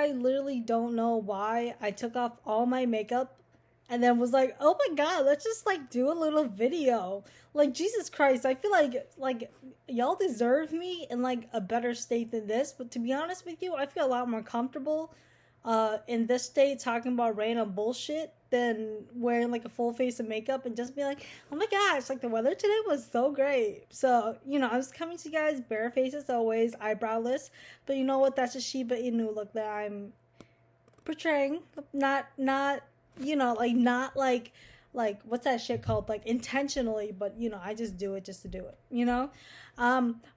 I literally don't know why I took off all my makeup and then was like, "Oh my god, let's just like do a little video." Like Jesus Christ, I feel like y'all deserve me in like a better state than this, but to be honest with you, I feel a lot more comfortable in this state talking about random bullshit than wearing like a full face of makeup and just be like, oh my gosh, like the weather today was so great. So, I was coming to you guys barefaced as always, eyebrowless. But you know what? That's a Shiba Inu look that I'm portraying. Not like not like what's that shit called? Like intentionally, but I just do it just to do it.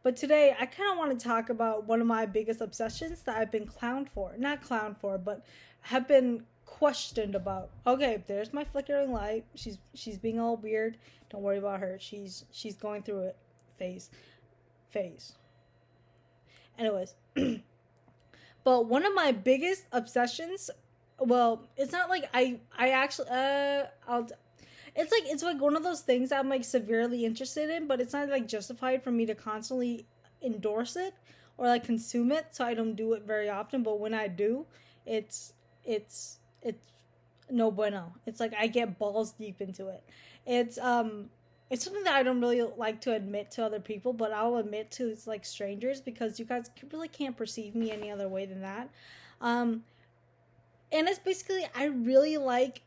But today I kind of want to talk about one of my biggest obsessions that I've been clowned for. Not clowned for, but have been questioned about. Okay, there's my flickering light. She's being all weird. Don't worry about her. She's going through it. Phase. Anyways, but one of my biggest obsessions, well, it's not like I actually I'll it's like one of those things I'm like severely interested in, but it's not like justified for me to constantly endorse it or like consume it, so I don't do it very often. But when I do, it's no bueno. It's like I get balls deep into it. It's something that I don't really like to admit to other people, but I'll admit to it's like strangers because you guys really can't perceive me any other way than that. Um, and it's basically I really like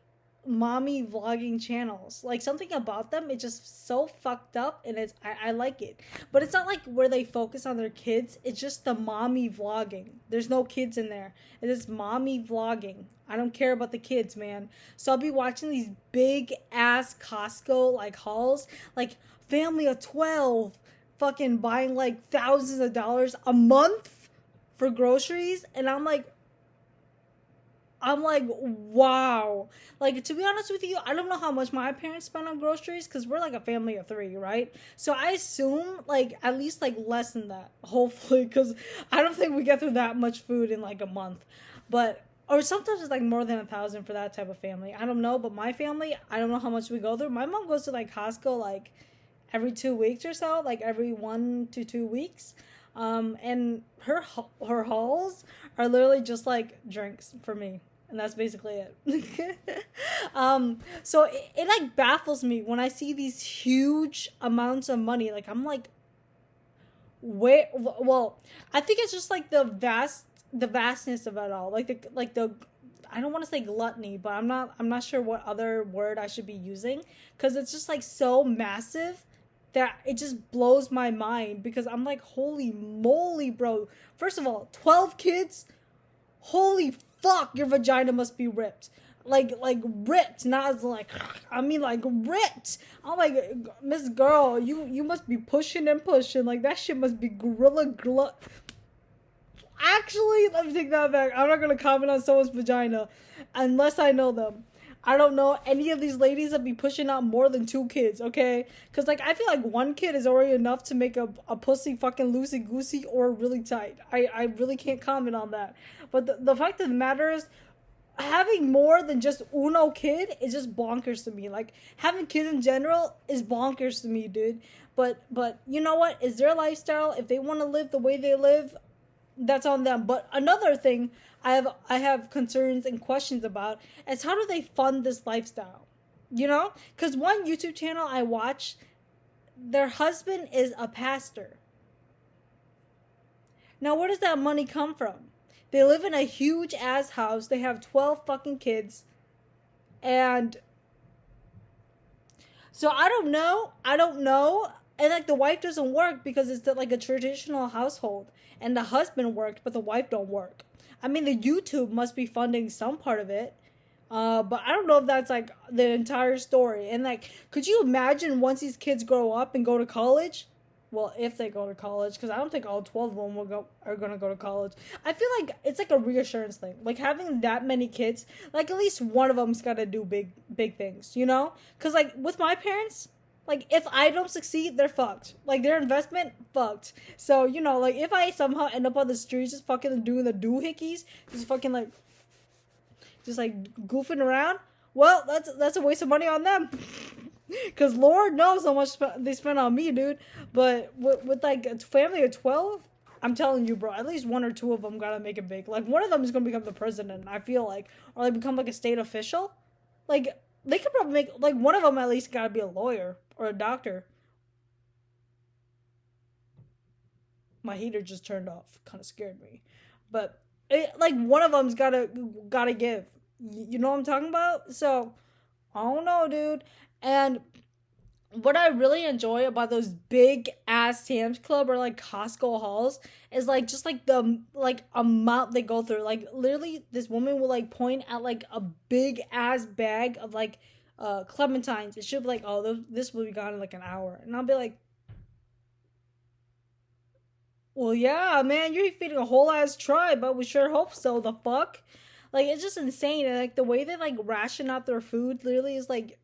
mommy vlogging channels. Like something about them, it's just so fucked up, and I like it. But it's not like where they focus on their kids. It's just the mommy vlogging. There's no kids in there. It is mommy vlogging. I don't care about the kids, man. So I'll be watching these big ass Costco like hauls, like family of 12 fucking buying like thousands of dollars a month for groceries, and I'm like, wow. Like, to be honest with you, I don't know how much my parents spend on groceries because we're like a family of 3, right? So I assume, like, at least, like, less than that, hopefully, because I don't think we get through that much food in, like, a month. But, or sometimes it's, like, more than 1,000 for that type of family. I don't know, but my family, I don't know how much we go through. My mom goes to, like, Costco, like, every 2 weeks or so, like, every 1 to 2 weeks. And her hauls are literally just, like, drinks for me, and that's basically it. So it like baffles me when I see these huge amounts of money. Like I'm like, where? Well, I think it's just like the vastness of it all. Like the I don't want to say gluttony, but I'm not sure what other word I should be using because it's just like so massive that it just blows my mind because I'm like, holy moly, bro. First of all, 12 kids. Holy fuck, your vagina must be ripped. Like ripped, not as like I mean like ripped. I'm like, Miss Girl, you must be pushing and pushing. Like that shit must be gorilla glut. Actually, let me take that back. I'm not gonna comment on someone's vagina unless I know them. I don't know any of these ladies that be pushing out more than 2 kids, okay? Because, like, I feel like 1 kid is already enough to make a pussy fucking loosey-goosey or really tight. I really can't comment on that. But the fact of the matter is, having more than just uno kid is just bonkers to me. Like, having kids in general is bonkers to me, dude. But you know what? It's their lifestyle. If they want to live the way they live, that's on them. But another thing I have concerns and questions about is how do they fund this lifestyle? Because one YouTube channel I watch, their husband is a pastor. Now, where does that money come from? They live in a huge ass house. They have 12 fucking kids. And so I don't know. And like the wife doesn't work because it's like a traditional household. And the husband worked, but the wife don't work. I mean, the YouTube must be funding some part of it. But I don't know if that's like the entire story. And like, could you imagine once these kids grow up and go to college? Well, if they go to college, because I don't think all 12 of them are going to go to college. I feel like it's like a reassurance thing. Like having that many kids, like at least one of them's got to do big things, Because like with my parents, like if I don't succeed, they're fucked. Like their investment, fucked. So, like if I somehow end up on the streets just fucking doing the doohickeys, just fucking like, just like goofing around, well, that's a waste of money on them. Because Lord knows how much they spent on me, dude. But with like a family of 12, I'm telling you, bro. At least one or two of them gotta make it big. Like one of them is gonna become the president. I feel like, or like become like a state official. Like they could probably make like one of them at least gotta be a lawyer or a doctor. My heater just turned off. Kind of scared me, but like one of them's gotta give. You know what I'm talking about? So I don't know, dude. And what I really enjoy about those big ass Sam's Club or like Costco hauls is like just like the like amount they go through. Like literally, this woman will like point at like a big ass bag of like clementines. It should be like, oh, this will be gone in like an hour, and I'll be like, well, yeah, man, you're feeding a whole ass tribe, but we sure hope so. The fuck, like it's just insane, and like the way they like ration out their food literally is like,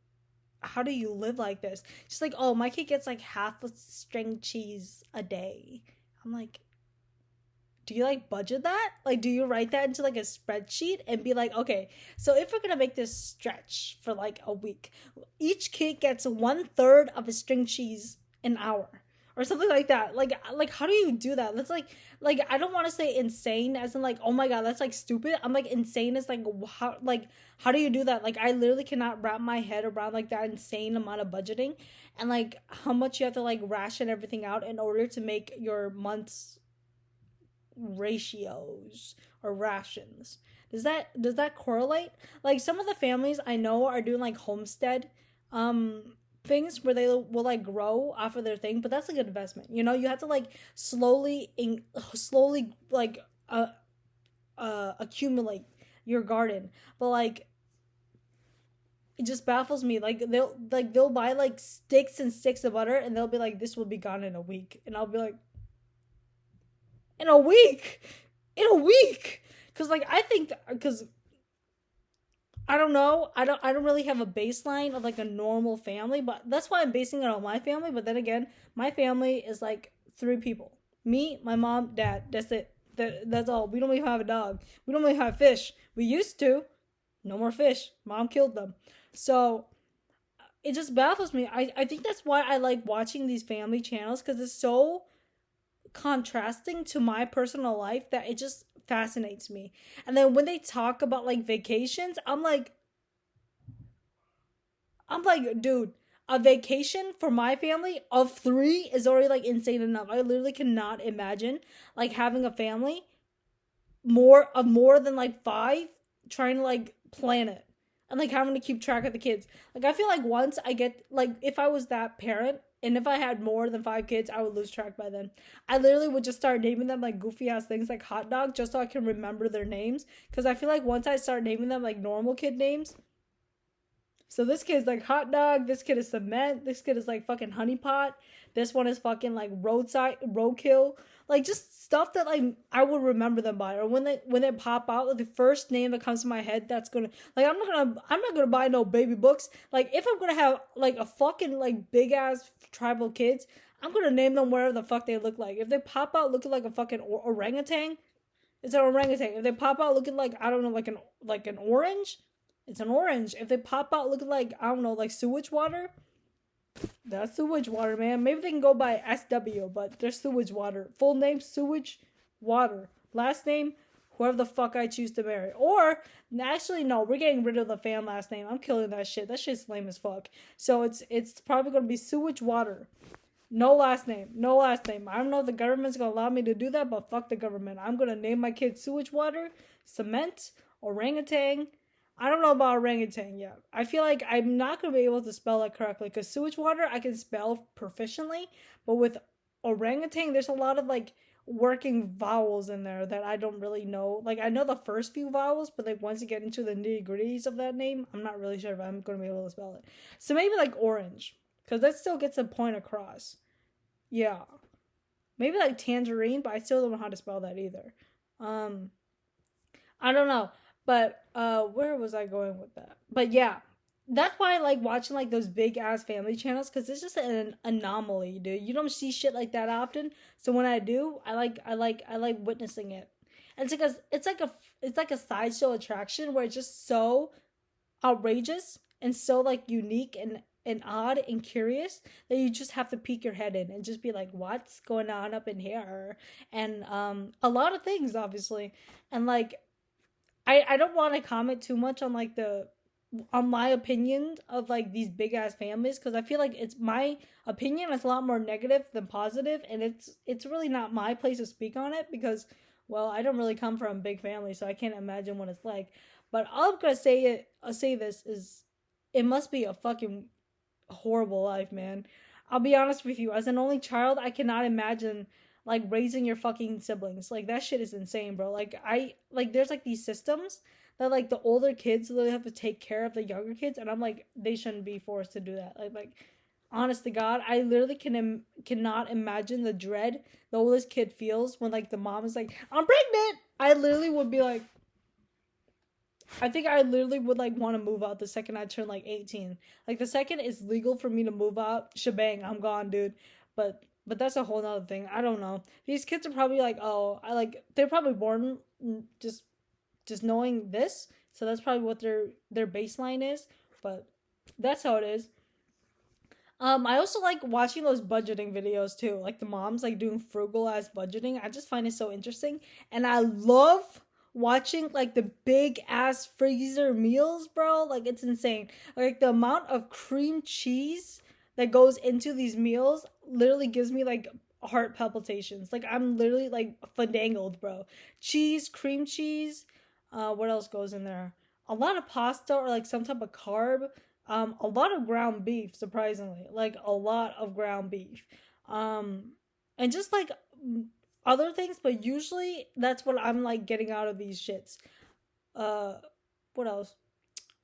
how do you live like this? She's like, oh, my kid gets like half a string cheese a day. I'm like, do you like budget that? Like, do you write that into like a spreadsheet and be like, okay, so if we're gonna make this stretch for like a week, each kid gets 1/3 of a string cheese an hour or something like that. Like how do you do that? That's like I don't want to say insane as in like, oh my god, that's like stupid. I'm like insane as how do you do that? Like I literally cannot wrap my head around like that insane amount of budgeting and like how much you have to like ration everything out in order to make your month's ratios or rations. Does that correlate? Like some of the families I know are doing like homestead things where they will like grow off of their thing, but that's a good investment. You know, you have to like slowly like accumulate your garden. But like it just baffles me. They'll buy like sticks and sticks of butter and they'll be like, this will be gone in a week. And I'll be like, in a week? In a week? Because like I think because I don't know. I don't really have a baseline of like a normal family, but that's why I'm basing it on my family. But then again, my family is like three people. Me, my mom, dad. That's it. That's all. We don't even have a dog. We don't even have fish. We used to. No more fish. Mom killed them. So it just baffles me. I think that's why I like watching these family channels because it's so contrasting to my personal life that it just fascinates me. And then when they talk about like vacations, I'm like, dude, a vacation for my family of three is already like insane enough. I literally cannot imagine like having a family more than like five trying to like plan it and like having to keep track of the kids. Like I feel like once I get like if I was that parent and if I had more than five kids, I would lose track by then. I literally would just start naming them like goofy ass things like hot dog just so I can remember their names. Because I feel like once I start naming them like normal kid names, so this kid's like hot dog. This kid is cement. This kid is like fucking honeypot. This one is fucking like roadside roadkill. Like just stuff that like I would remember them by. Or when they pop out, like the first name that comes to my head, that's gonna like I'm not gonna buy no baby books. Like if I'm gonna have like a fucking like big ass tribal kids, I'm gonna name them wherever the fuck they look like. If they pop out looking like a fucking orangutan, it's an orangutan. If they pop out looking like I don't know like an orange, it's an orange. If they pop out looking like, I don't know, like sewage water, that's sewage water, man. Maybe they can go by SW, but they're sewage water. Full name, sewage water. Last name, whoever the fuck I choose to marry. Or, actually, no, we're getting rid of the fam last name. I'm killing that shit. That shit's lame as fuck. So it's probably going to be sewage water. No last name. No last name. I don't know if the government's going to allow me to do that, but fuck the government. I'm going to name my kid sewage water, cement, orangutan. I don't know about orangutan yet. I feel like I'm not going to be able to spell it correctly because sewage water I can spell proficiently, but with orangutan, there's a lot of like working vowels in there that I don't really know. Like I know the first few vowels, but like once you get into the nitty gritties of that name, I'm not really sure if I'm going to be able to spell it. So maybe like orange because that still gets a point across. Yeah. Maybe like tangerine, but I still don't know how to spell that either. Um, I don't know. But where was I going with that? But yeah, that's why I like watching like those big ass family channels because it's just an anomaly, dude. You don't see shit like that often. So when I do, I like witnessing it. And it's like a sideshow attraction where it's just so outrageous and so like unique and odd and curious that you just have to peek your head in and just be like, what's going on up in here? And a lot of things, obviously. And like, I don't want to comment too much on like the on my opinion of like these big ass families, because I feel like it's my opinion is a lot more negative than positive, and it's really not my place to speak on it because, well, I don't really come from a big family, so I can't imagine what it's like. But all I'm gonna say I'll say this is, it must be a fucking horrible life, man. I'll be honest with you. As an only child, I cannot imagine like raising your fucking siblings. Like that shit is insane, bro. Like I like there's like these systems that like the older kids literally have to take care of the younger kids, and I'm like they shouldn't be forced to do that. Like honest to God, I literally cannot imagine the dread the oldest kid feels when like the mom is like, "I'm pregnant." I literally would be like, I think I literally would like want to move out the second I turn like 18. Like the second it's legal for me to move out, shebang, I'm gone, dude. But that's a whole nother thing. I don't know. These kids are probably like, oh, I like they're probably born just knowing this, so that's probably what their baseline is. But that's how it is. I also like watching those budgeting videos too, like the moms like doing frugal ass budgeting. I just find it so interesting, and I love watching like the big ass freezer meals, bro. Like it's insane. Like the amount of cream cheese that goes into these meals literally gives me like heart palpitations. Like I'm literally like fandangled, bro. Cheese, cream cheese. What else goes in there? A lot of pasta or like some type of carb. A lot of ground beef, surprisingly, like a lot of ground beef, um, and just like other things. But usually, that's what I'm like getting out of these shits. Uh, what else?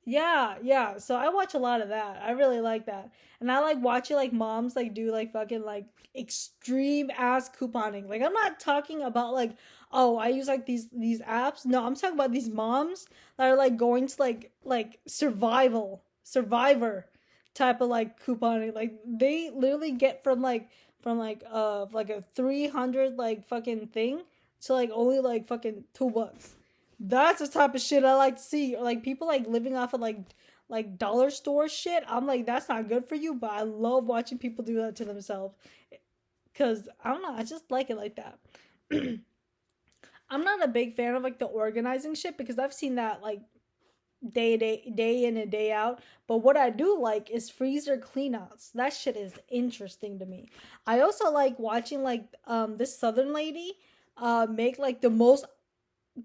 Yeah, yeah. So I watch a lot of that. I really like that. And I like watching like moms like do like fucking like extreme ass couponing. Like I'm not talking about like, oh, I use like these apps. No, I'm talking about these moms that are like going to like survivor type of like couponing. Like they literally get from like a 300 like fucking thing to like only like fucking $2. That's the type of shit I like to see. Or like people like living off of like dollar store shit. I'm like, that's not good for you, but I love watching people do that to themselves. Cause I don't know, I just like it like that. I'm not a big fan of like the organizing shit because I've seen that like day in and day out. But what I do like is freezer cleanouts. That shit is interesting to me. I also like watching like this southern lady make like the most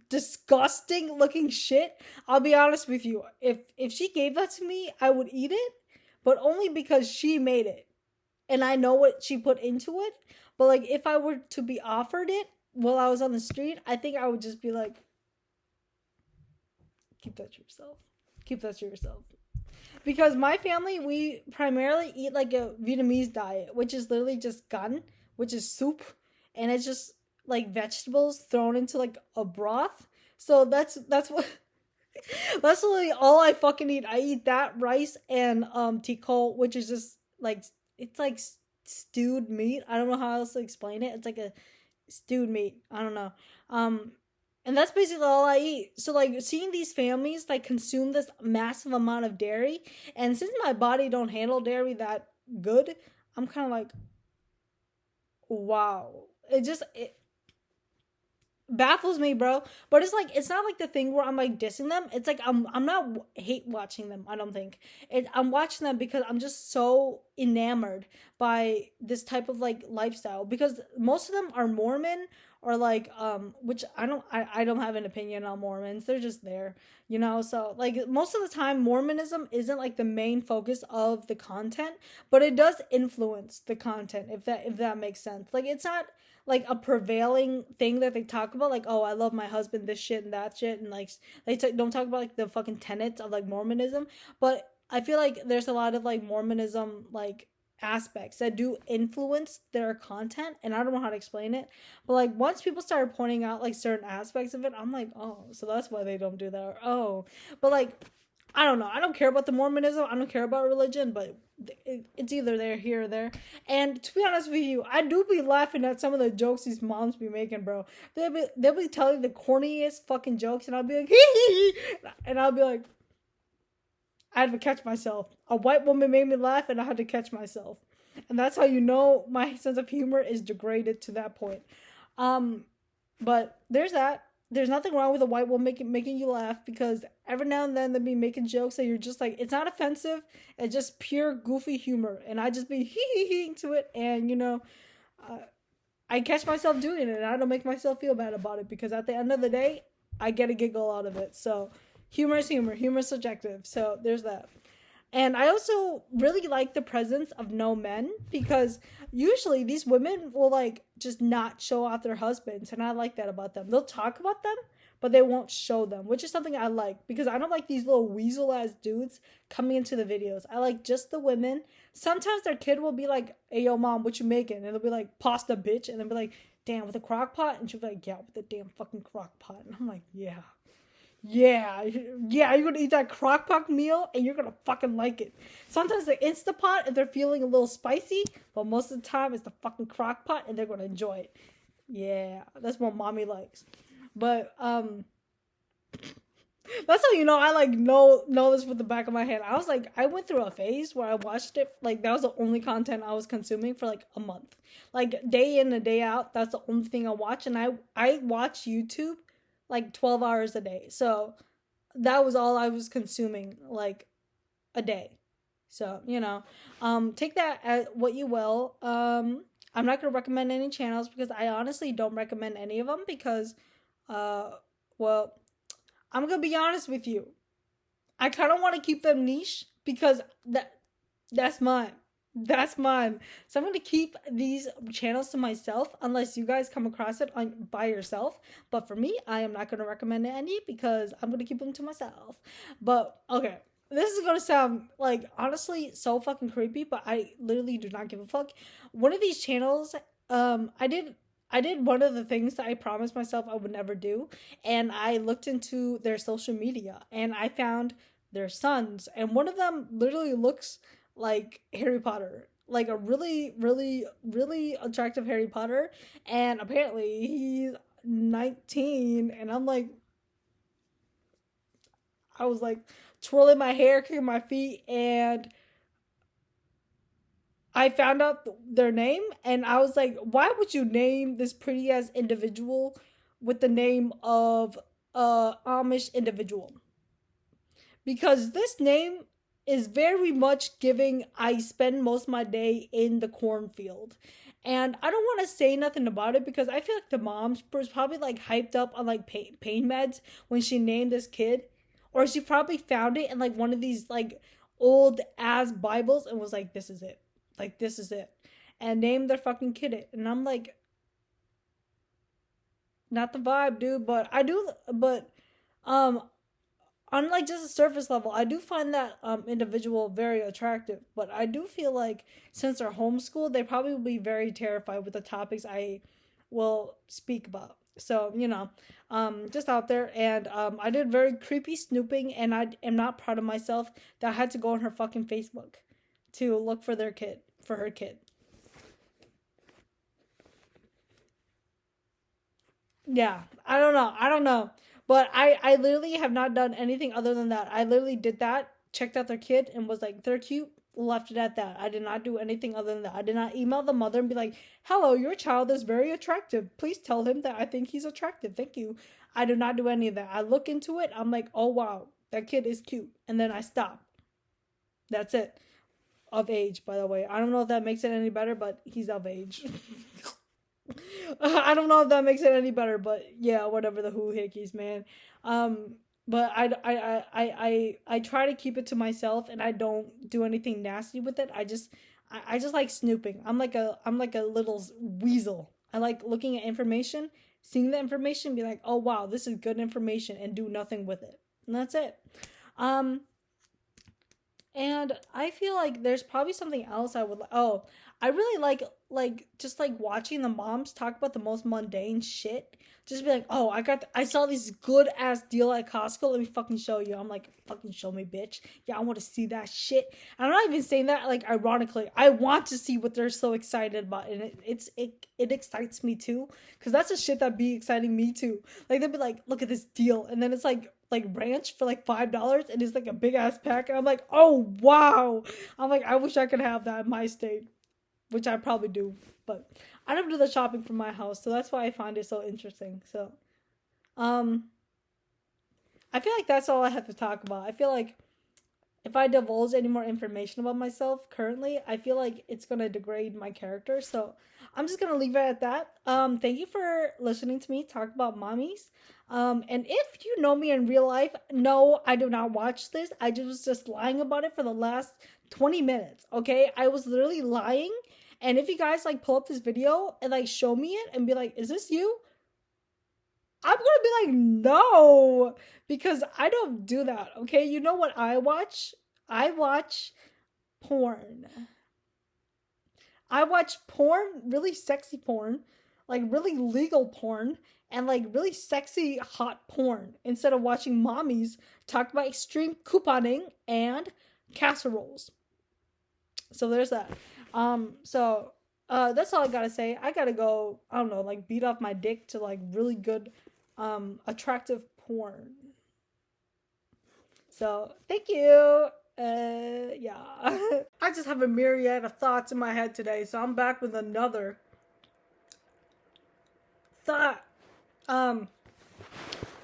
disgusting looking shit. I'll be honest with you. If she gave that to me, I would eat it, but only because she made it and I know what she put into it. But like if I were to be offered it while I was on the street, I think I would just be like, keep that to yourself. Keep that to yourself. Because my family, we primarily eat like a Vietnamese diet, which is literally just gan, which is soup, and it's just like vegetables thrown into like a broth. So that's what that's literally all I fucking eat. I eat that rice and tikol, which is just like it's like stewed meat. I don't know how else to explain it. It's like a stewed meat. I don't know. Um and that's basically all I eat. So like seeing these families like consume this massive amount of dairy, and since my body don't handle dairy that good, I'm kind of like, wow. It baffles me, bro. But it's like it's not like the thing where I'm like dissing them. It's like I'm not hate watching them. I don't think I'm watching them because I'm just so enamored by this type of like lifestyle. Because most of them are Mormon or like which I don't have an opinion on Mormons. They're just there, you know. So like most of the time, Mormonism isn't like the main focus of the content, but it does influence the content. If that makes sense. Like it's not like a prevailing thing that they talk about, like, oh, I love my husband, this shit and that shit, and like don't talk about like the fucking tenets of like Mormonism. But I feel like there's a lot of like Mormonism like aspects that do influence their content, and I don't know how to explain it. But like once people started pointing out like certain aspects of it, I'm like, oh, so that's why they don't do that. Or, oh, but like I don't know. I don't care about the Mormonism. I don't care about religion, but it's either there, here, or there. And to be honest with you, I do be laughing at some of the jokes these moms be making, bro. They'll be telling the corniest fucking jokes, and I'll be like, hee hee hee, and I'll be like, I had to catch myself. A white woman made me laugh, and I had to catch myself. And that's how you know my sense of humor is degraded to that point. Um, but there's that. There's nothing wrong with a white woman making you laugh because every now and then they'll be making jokes that you're just like, it's not offensive. It's just pure goofy humor. And I just be hee to it. And, uh, I catch myself doing it and I don't make myself feel bad about it because at the end of the day, I get a giggle out of it. So humor is humor. Humor is subjective. So there's that. And I also really like the presence of no men because usually these women will like just not show off their husbands. And I like that about them. They'll talk about them, but they won't show them, which is something I like because I don't like these little weasel ass dudes coming into the videos. I like just the women. Sometimes their kid will be like, hey, yo, mom, what you making? And they'll be like, pasta, bitch. And they'll be like, damn, with a crock pot? And she'll be like, yeah, with the damn fucking crock pot. And I'm like, yeah. Yeah, yeah, you're gonna eat that crock pot meal and you're gonna fucking like it. Sometimes the Instapot if they're feeling a little spicy, but most of the time it's the fucking crock pot and they're gonna enjoy it. Yeah, that's what mommy likes. But that's how you know I like know this with the back of my head. I was like, I went through a phase where I watched it like that was the only content I was consuming for like a month. Like day in and day out, that's the only thing I watch and I watch YouTube like 12 hours a day. So that was all I was consuming like a day. So, take that as what you will. I'm not going to recommend any channels because I honestly don't recommend any of them because uh well, I'm going to be honest with you. I kind of want to keep them niche because that's mine. That's mine. So I'm going to keep these channels to myself unless you guys come across it by yourself. But for me, I am not going to recommend any because I'm going to keep them to myself. But okay, this is going to sound like honestly so fucking creepy, but I literally do not give a fuck. One of these channels, I did one of the things that I promised myself I would never do, and I looked into their social media and I found their sons, and one of them literally looks like Harry Potter, like a really, really, really attractive Harry Potter, and apparently he's 19, and I was like twirling my hair, kicking my feet, and I found out their name, and I was like, why would you name this pretty ass individual with the name of Amish individual? Because this name is very much giving I spend most of my day in the cornfield. And I don't want to say nothing about it because I feel like the mom was probably like hyped up on like pain meds when she named this kid. Or she probably found it in like one of these like old ass Bibles and was like, this is it. Like, this is it. And named their fucking kid it. And I'm like, not the vibe, dude. But I do, but um, on like just a surface level, I do find that individual very attractive. But I do feel like since they're homeschooled, they probably will be very terrified with the topics I will speak about. So just out there, and I did very creepy snooping, and I am not proud of myself that I had to go on her fucking Facebook to look for her kid. Yeah, I don't know, but I literally have not done anything other than that. I literally did that, checked out their kid, and was like, they're cute. Left it at that. I did not do anything other than that. I did not email the mother and be like, "Hello, your child is very attractive. Please tell him that I think he's attractive. Thank you." I do not do any of that. I look into it. I'm like, "Oh wow, that kid is cute," and then I stop. That's it. Of age, by the way. I don't know if that makes it any better, but he's of age. I don't know if that makes it any better, but yeah, whatever the who hickeys, man. Um, but I try to keep it to myself, and I don't do anything nasty with it. I just like snooping. I'm like a little weasel. I like looking at information, seeing the information, be like, oh wow, this is good information, and do nothing with it, and that's it. Um, and I feel like there's probably something else I would. Oh, I really like just like watching the moms talk about the most mundane shit. Just be like, oh, I saw this good ass deal at Costco. Let me fucking show you. I'm like, fucking show me, bitch. Yeah, I want to see that shit. And I'm not even saying that like ironically. I want to see what they're so excited about, and it excites me too, because that's the shit that be exciting me too. Like they'll be like, look at this deal, and then it's like like ranch for like $5, and it's like a big ass pack. And I'm like, oh wow. I'm like, I wish I could have that in my state, which I probably do, but I don't do the shopping from my house, so that's why I find it so interesting. So, um, I feel like that's all I have to talk about. I feel like if I divulge any more information about myself currently, I feel like it's gonna degrade my character. So I'm just gonna leave it at that. Thank you for listening to me talk about mommies. And if you know me in real life, no, I do not watch this. I was just lying about it for the last 20 minutes. Okay, I was literally lying. And if you guys like pull up this video and like show me it and be like, "Is this you?" I'm gonna be like, no, because I don't do that. Okay, you know what I watch? I watch porn. I watch porn, really sexy porn, like really legal porn, and like really sexy hot porn instead of watching mommies talk about extreme couponing and casseroles. So there's that. That's all I gotta say. I gotta go, I don't know, like beat off my dick to like really good attractive porn. So thank you. Yeah. I just have a myriad of thoughts in my head today, so I'm back with another thought. Um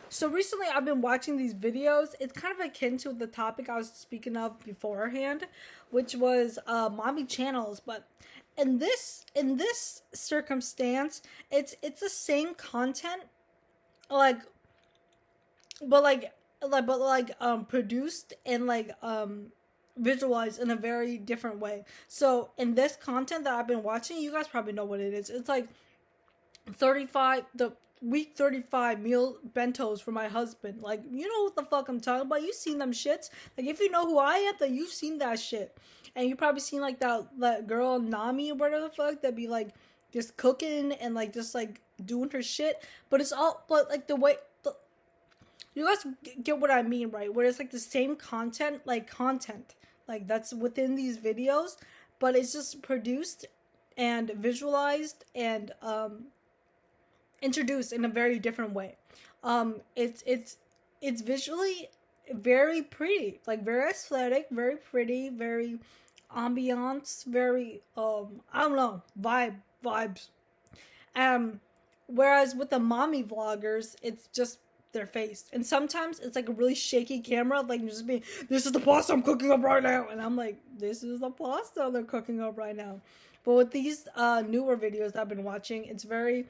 so recently I've been watching these videos. It's kind of akin to the topic I was speaking of beforehand, which was mommy channels, but in this circumstance, it's the same content, like but like produced and like visualized in a very different way. So in this content that I've been watching, you guys probably know what it is. It's like 35 the week 35 meal bentos for my husband. Like, you know what the fuck I'm talking about. You seen them shits. Like, if you know who I am, then you've seen that shit. And you probably seen like that girl Nami or whatever the fuck that be like just cooking and like just like doing her shit. But it's all, but like the way you guys get what I mean, right? Where it's like the same content like that's within these videos, but it's just produced and visualized and introduced in a very different way. It's visually very pretty, like very aesthetic, very pretty, very ambiance, very I don't know, vibes. Um, Whereas with the mommy vloggers, it's just their face, and sometimes it's like a really shaky camera, like just being, "This is the pasta I'm cooking up right now," and I'm like, "This is the pasta they're cooking up right now." But with these newer videos that I've been watching, it's very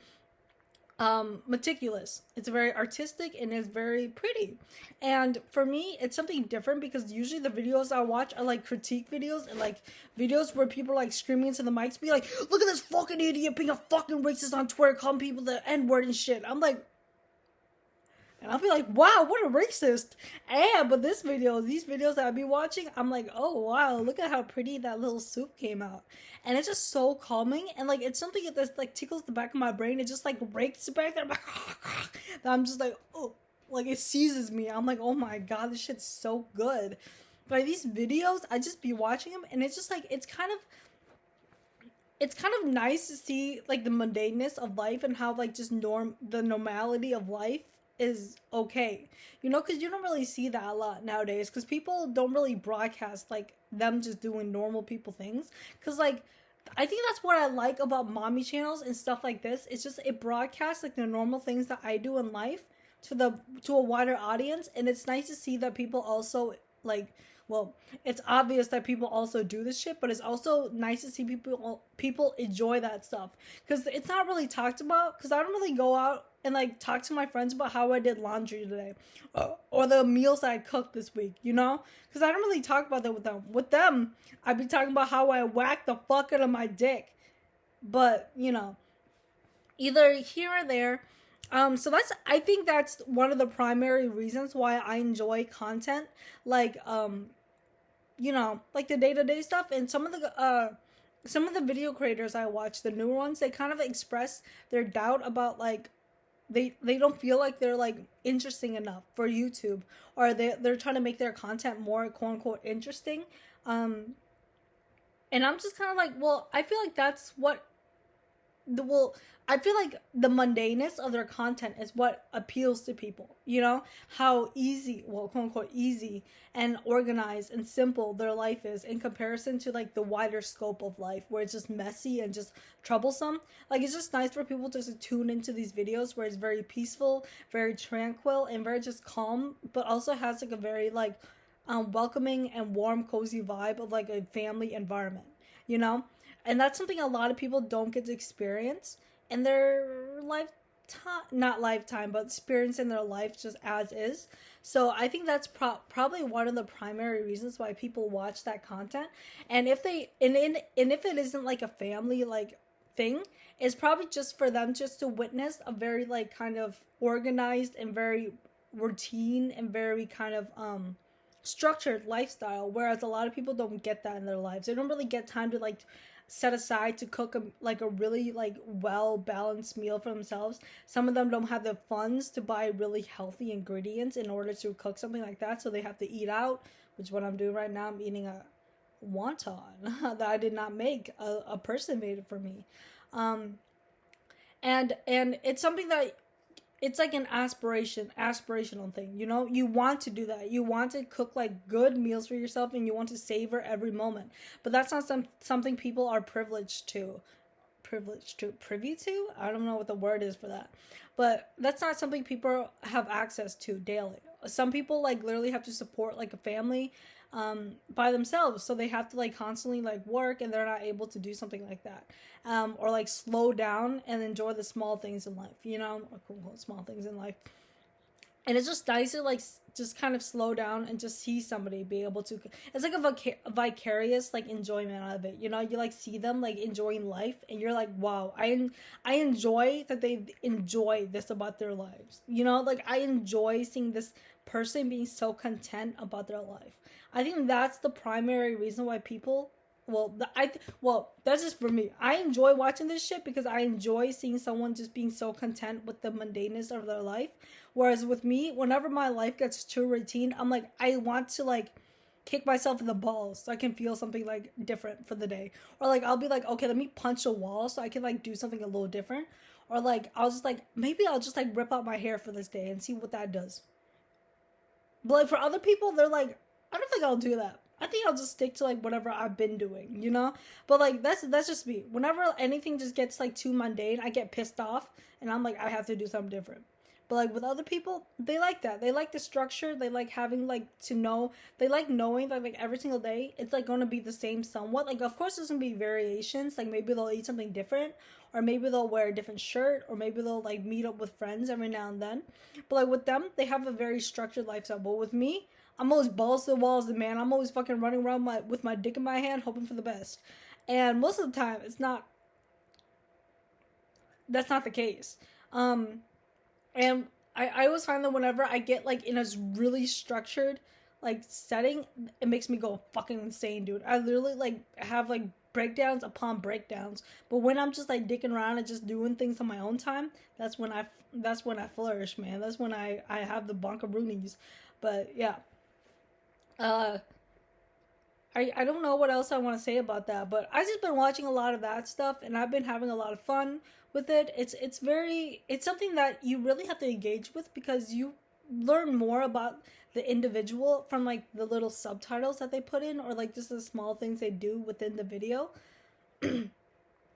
meticulous, it's very artistic, and it's very pretty. And for me, it's something different because usually the videos I watch are like critique videos and like videos where people are like screaming into the mics, be like, "Look at this fucking idiot being a fucking racist on Twitter, calling people the N-word and shit." I'm like, and I'll be like, "Wow, what a racist." And but these videos that I'll be watching, I'm like, "Oh wow, look at how pretty that little soup came out." And it's just so calming, and like it's something that like tickles the back of my brain. It just like rakes back there. I'm like, that I'm just like, oh, like it seizes me. I'm like, "Oh my god, this shit's so good." But these videos, I just be watching them, and it's just like it's kind of nice to see like the mundaneness of life and how like just the normality of life is okay, because you don't really see that a lot nowadays, because people don't really broadcast like them just doing normal people things, because like I think that's what I like about mommy channels and stuff like this. It's just it broadcasts like the normal things that I do in life to a wider audience, and it's nice to see that people also like, well, it's obvious that people also do this shit, but it's also nice to see people enjoy that stuff, because it's not really talked about, because I don't really go out and like talk to my friends about how I did laundry today, or the meals that I cooked this week, because I don't really talk about that with them. With them, I'd be talking about how I whacked the fuck out of my dick, but either here or there. So I think that's one of the primary reasons why I enjoy content like like the day-to-day stuff. And some of the video creators I watch, the newer ones, they kind of express their doubt about like they don't feel like they're like interesting enough for YouTube, or they're trying to make their content more quote unquote interesting. And I'm just kind of like, well, I feel like that's what well, I feel like the mundaneness of their content is what appeals to people. You know how easy, well, quote unquote, easy and organized and simple their life is in comparison to like the wider scope of life, where it's just messy and just troublesome. Like it's just nice for people just to tune into these videos where it's very peaceful, very tranquil, and very just calm, but also has like a very like welcoming and warm, cozy vibe of like a family environment. You know, and that's something a lot of people don't get to experience in their lifetime, not lifetime, but experience in their life just as is. So I think that's probably one of the primary reasons why people watch that content. And if they and if it isn't like a family like thing, it's probably just for them just to witness a very like kind of organized and very routine and very kind of structured lifestyle, whereas a lot of people don't get that in their lives. They don't really get time to like set aside to cook a really like well balanced meal for themselves. Some of them don't have the funds to buy really healthy ingredients in order to cook something like that, so they have to eat out, which is what I'm doing right now. I'm eating a wonton that I did not make. A person made it for me. um and it's something that it's like an aspirational thing. You know, you want to do that, you want to cook like good meals for yourself, and you want to savor every moment. But that's not something people are privy to. I don't know what the word is for that, but that's not something people have access to daily. Some people like literally have to support like a family by themselves, so they have to like constantly like work, and they're not able to do something like that, or like slow down and enjoy the small things in life, you know, or quote unquote small things in life. And it's just nice to like just kind of slow down and just see somebody be able to, it's like a vicarious like enjoyment out of it. You know, you like see them like enjoying life, and you're like, wow, I enjoy that they enjoy this about their lives. You know, like I enjoy seeing this person being so content about their life. I think that's the primary reason why people, well, that's just for me. I enjoy watching this shit because I enjoy seeing someone just being so content with the mundaneness of their life. Whereas with me, whenever my life gets too routine, I'm like, I want to like kick myself in the balls so I can feel something like different for the day. Or like I'll be like, okay, let me punch a wall so I can like do something a little different. Or like I'll just like, maybe I'll just like rip out my hair for this day and see what that does. But like for other people, they're like, I don't think I'll do that. I think I'll just stick to like whatever I've been doing, you know? But like that's just me. Whenever anything just gets like too mundane, I get pissed off, and I'm like, I have to do something different. But like with other people, they like that. They like the structure. They like having like to know. They like knowing that like every single day it's like gonna be the same somewhat. Like of course there's gonna be variations. Like maybe they'll eat something different, or maybe they'll wear a different shirt, or maybe they'll like meet up with friends every now and then. But like with them, they have a very structured lifestyle. But with me, I'm always balls to the walls, the man. I'm always fucking running around with my dick in my hand, hoping for the best. And most of the time, it's not. That's not the case. And I always find that whenever I get like in a really structured like setting, it makes me go fucking insane, dude. I literally like have like breakdowns upon breakdowns. But when I'm just like dicking around and just doing things on my own time, that's when I flourish, man. That's when I have the bonkaroonies. But yeah. Uh I don't know what else I want to say about that, but I've just been watching a lot of that stuff, and I've been having a lot of fun with it. It's something that you really have to engage with, because you learn more about the individual from like the little subtitles that they put in, or like just the small things they do within the video.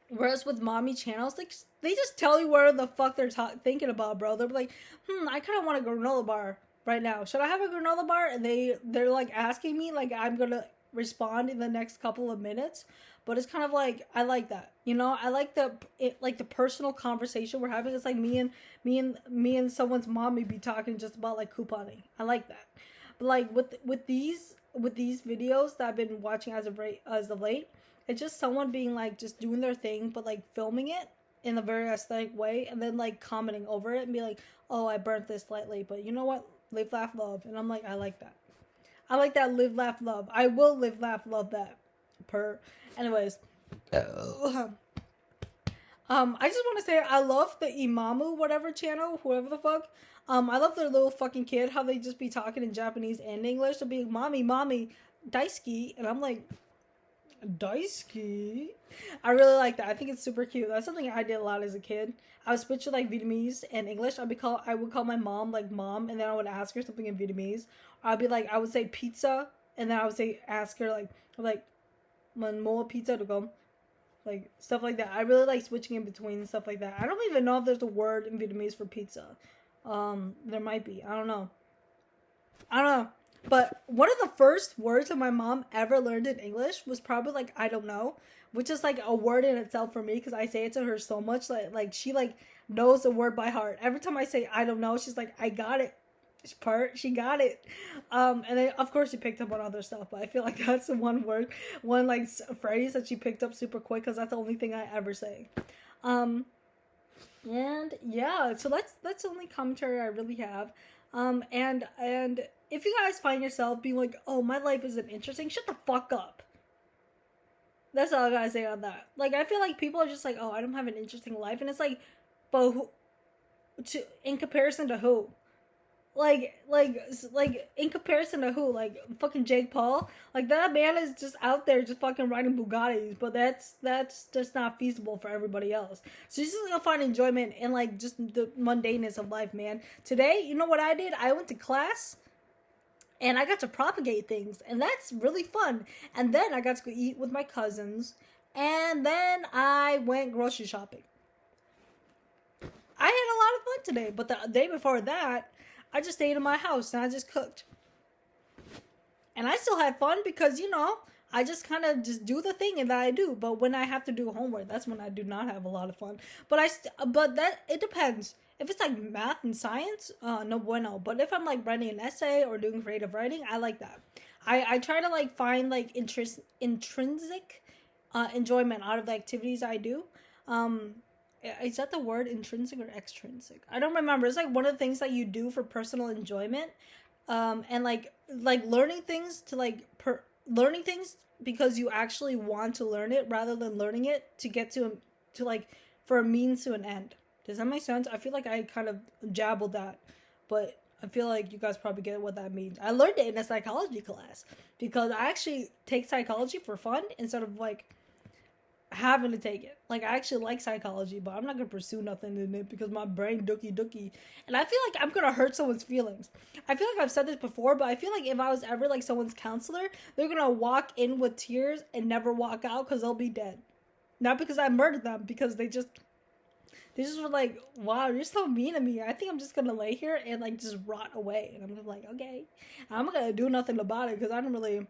Whereas with mommy channels, like they just tell you where the fuck they're thinking about, bro. They're like, I kind of want a granola bar right now. Should I have a granola bar? And they're like asking me, like I'm gonna respond in the next couple of minutes. But it's kind of like, I like that, you know. I like the personal conversation we're having. It's like me and someone's mom may be talking just about like couponing. I like that. But like with these videos that I've been watching as of late, it's just someone being like just doing their thing, but like filming it in a very aesthetic way, and then like commenting over it and be like, oh, I burnt this slightly, but you know what, live, laugh, love. And I'm like, I like that. I like that. Live, laugh, love. I will live, laugh, love that. Anyways. I just want to say I love the Imamu whatever channel, whoever the fuck. I love their little fucking kid, how they just be talking in Japanese and English. They'll be like, mommy, daisuki. And I'm like, Daisuki. I really like that. I think it's super cute. That's something I did a lot as a kid. I would switch to like Vietnamese and English. I would call my mom like mom, and then I would ask her something in Vietnamese. I'd be like, I would say pizza, and then I would say ask her like "mình mua pizza được không?" Like stuff like that. I really like switching in between stuff like that. I don't even know if there's a word in Vietnamese for pizza. There might be. I don't know. I don't know. But one of the first words that my mom ever learned in English was probably like I don't know, which is like a word in itself for me because I say it to her so much like she like knows the word by heart. Every time I say I don't know, she's like I got it. She got it. And then of course she picked up on other stuff, but I feel like that's the one word, one like phrase that she picked up super quick because that's the only thing I ever say. Um, and yeah, so that's the only commentary I really have. And if you guys find yourself being like, oh, my life isn't interesting, shut the fuck up. That's all I gotta say on that. Like, I feel like people are just like, oh, I don't have an interesting life, and it's like, but who, in comparison to who? Like in comparison to who? Like fucking Jake Paul? Like that man is just out there just fucking riding Bugattis, but that's just not feasible for everybody else. So you're just gonna find enjoyment in like just the mundaneness of life, man. Today, you know what I did? I went to class and I got to propagate things, and that's really fun. And then I got to go eat with my cousins, and then I went grocery shopping. I had a lot of fun today, but the day before that, I just stayed in my house and I just cooked. And I still had fun because, you know, I just kind of just do the thing that I do. But when I have to do homework, that's when I do not have a lot of fun. But that it depends. If it's like math and science, no bueno. But if I'm like writing an essay or doing creative writing, I like that. I try to like find like intrinsic enjoyment out of the activities I do. Is that the word, intrinsic or extrinsic? I don't remember. It's like one of the things that you do for personal enjoyment, and like learning things to learning things because you actually want to learn it rather than learning it to get to like for a means to an end. Does that make sense? I feel like I kind of jabbled that, but I feel like you guys probably get what that means. I learned it in a psychology class because I actually take psychology for fun instead of like having to take it. Like I actually like psychology, but I'm not gonna pursue nothing in it because my brain dookie. And I feel like I'm gonna hurt someone's feelings. I feel like I've said this before, but I feel like if I was ever like someone's counselor, they're gonna walk in with tears and never walk out because they'll be dead. Not because I murdered them, because they just were like, wow, you're so mean to me. I think I'm just gonna lay here and like just rot away. And I'm just like, okay, I'm not gonna do nothing about it because I don't really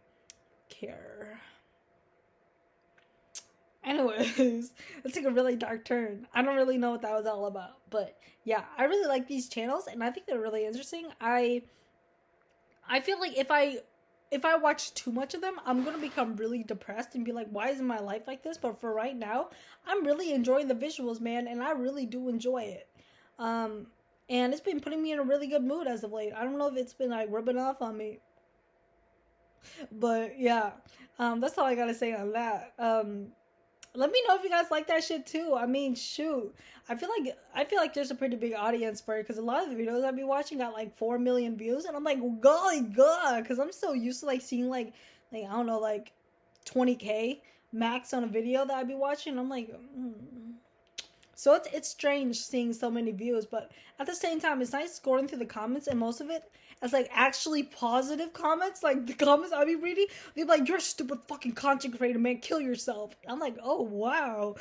care. Anyways, let's take a really dark turn. I don't really know what that was all about, but yeah, I really like these channels and I think they're really interesting. I feel like if I watch too much of them, I'm gonna become really depressed and be like, why isn't my life like this? But for right now, I'm really enjoying the visuals, man, and I really do enjoy it. And it's been putting me in a really good mood as of late. I don't know if it's been like rubbing off on me, but yeah, that's all I gotta say on that. Let me know if you guys like that shit too. I mean, shoot, I feel like there's a pretty big audience for it because a lot of the videos I've been watching got like 4 million views, and I'm like, golly god, because I'm so used to like seeing like I don't know, like 20K max on a video that I'd be watching. I'm like, So it's strange seeing so many views, but at the same time, it's nice scrolling through the comments, and most of it is like actually positive comments. Like the comments I'll be reading, they're like, "You're a stupid fucking content creator, man. Kill yourself." And I'm like, "Oh wow,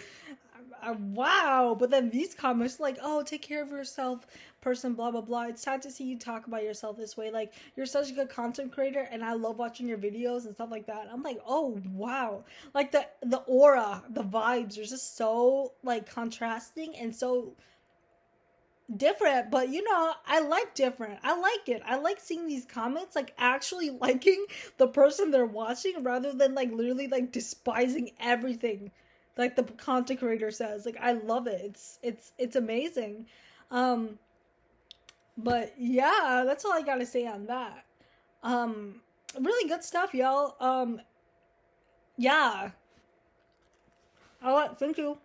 wow!" But then these comments like, "Oh, take care of yourself, person." Blah blah blah. It's sad to see you talk about yourself this way. Like you're such a good content creator, and I love watching your videos and stuff like that. I'm like, "Oh wow!" Like the aura, the vibes are just so like contrasting and so different. But you know, I like different. I like it. I like seeing these comments like actually liking the person they're watching rather than like literally like despising everything like the content creator says. Like I love it. It's amazing. Um but yeah, that's all I gotta say on that. Really good stuff, y'all. Yeah. Alright, thank you.